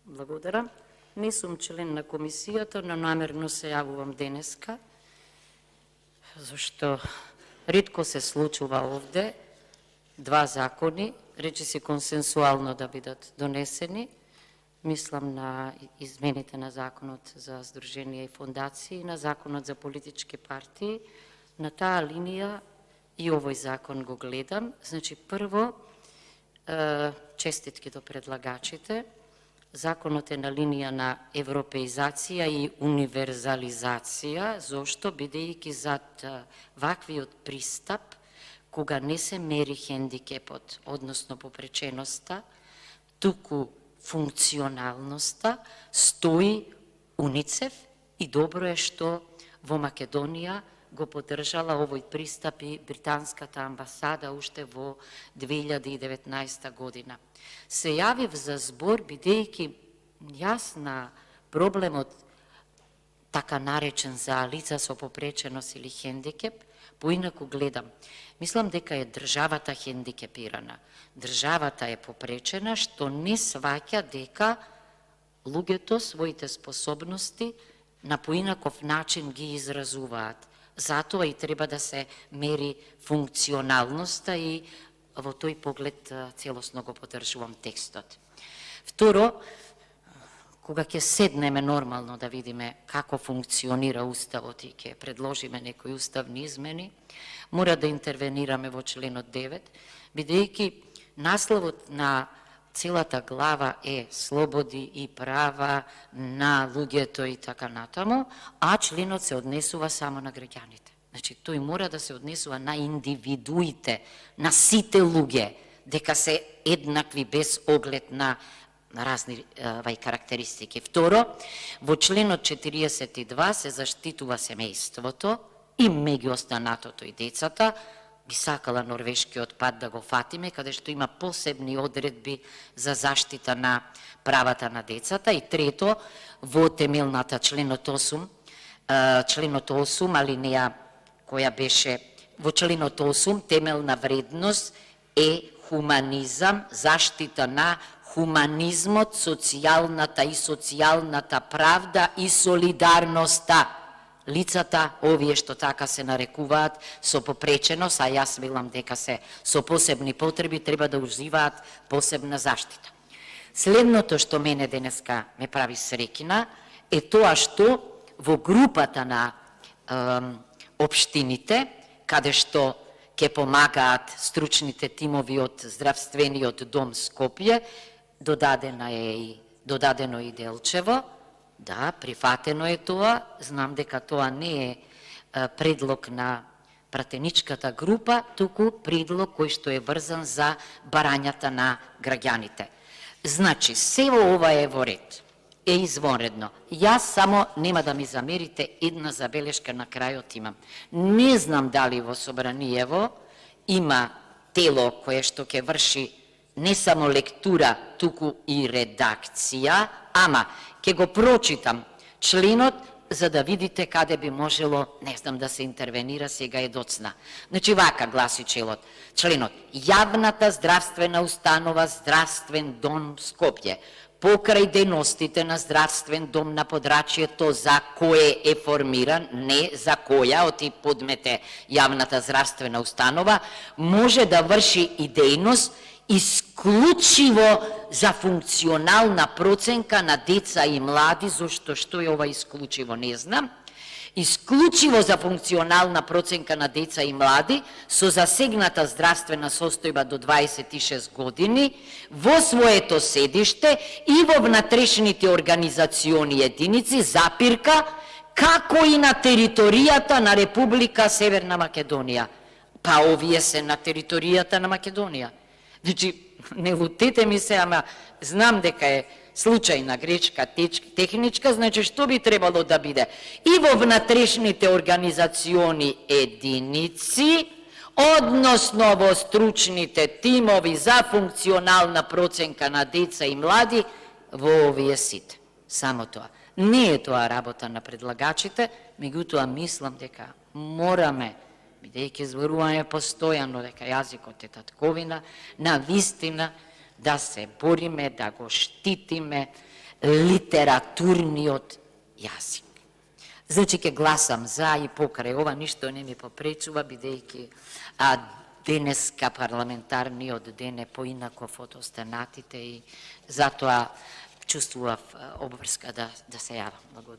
Благодарам. Не сум член на комисијата, но намерно се јавувам денеска, зашто ретко се случува овде два закони, речиси консенсуално да бидат донесени. Мислам на измените на законот за здруженија и фондации, на законот за политички партии. На таа линија и овој закон го гледам. Значи, прво, честитки до предлагачите. Законот е на линија на европеизација и универзализација, зошто бидејќи зад ваквиот пристап, кога не се мери хендикепот, односно попреченоста, туку функционалноста, стои УНИЦЕФ и добро е што во Македонија го поддржала овој пристап и британската амбасада уште во 2019 година. Се јавив за збор бидејќи јас на проблемот така наречен за лица со попреченост или хендикеп, поинаку гледам. Мислам дека е државата хендикепирана. Државата е попречена што не сваќа дека луѓето своите способности на поинаков начин ги изразуваат. Затоа и треба да се мери функционалноста и во тој поглед целосно го поддржувам текстот. Второ, кога ќе седнеме нормално да видиме како функционира Уставот и ќе предложиме некои уставни измени, мора да интервенираме во членот 9, бидејќи насловот на целата глава е слободи и права на луѓето и така натаму, а членот се однесува само на граѓаните. Значи, тој мора да се однесува на индивидуите, на сите луѓе, дека се еднакви без оглед на разни карактеристики. Второ, во членот 42 се заштитува семејството и меѓу останатото и децата. Би сакала норвешкиот пат да го фатиме, каде што има посебни одредби за заштита на правата на децата. И трето, во темелната членот 8, алинеја која беше во членот 8, темелна вредност е хуманизам, заштита на хуманизмот, социјалната правда и солидарноста. Лицата, овие што така се нарекуваат со попреченост, а јас велам дека се со посебни потреби, треба да уживаат посебна заштита. Следното што мене денеска ме прави среќна е тоа што во групата на општините, каде што ќе помагаат стручните тимови од здравствениот дом Скопје, додадено и Делчево. Да, прифатено е тоа. Знам дека тоа не е предлог на пратеничката група, туку предлог кој што е врзан за барањата на граѓаните. Значи, се ова е во ред, е извонредно. Јас само, нема да ми замерите, една забелешка на крајот имам. Не знам дали во Собраниево има тело кое што ќе врши не само лектура, туку и редакција, ама ќе го прочитам членот за да видите каде би можело, не знам, да се интервенира, сега е доцна. Значи, вака гласи членот. Јавната здравствена установа Здравствен дом Скопје, покрај дејностите на здравствен дом на подрачјето за кое е формиран, не за која, оти подмете јавната здравствена установа, може да врши и дејност исклучиво за функционална проценка на деца и млади, зашто што е ова исклучиво не знам, исклучиво за функционална проценка на деца и млади со засегната здравствена состојба до 26 години во своето седиште и во внатрешните организациони единици, запирка, како и на територијата на Република Северна Македонија. Па овие се на територијата на Македонија. Значи, не лутете ми се, ама знам дека е случајна грешка, техничка, значи што би требало да биде? И во внатрешните организациони единици, односно во стручните тимови за функционална проценка на деца и млади, во овие сите. Само тоа. Не е тоа работа на предлагачите, меѓутоа мислам дека мораме, бидејќи зборуваме постојано дека јазикот е татковина, на вистина да се бориме, да го штитиме, литературниот јазик. Значи, ќе гласам за и покрај ова, ништо не ми попречува, бидејќи денеска парламентарниот ден е поинаков од останатите и затоа чувствував обврска да се јавам. Благодарам.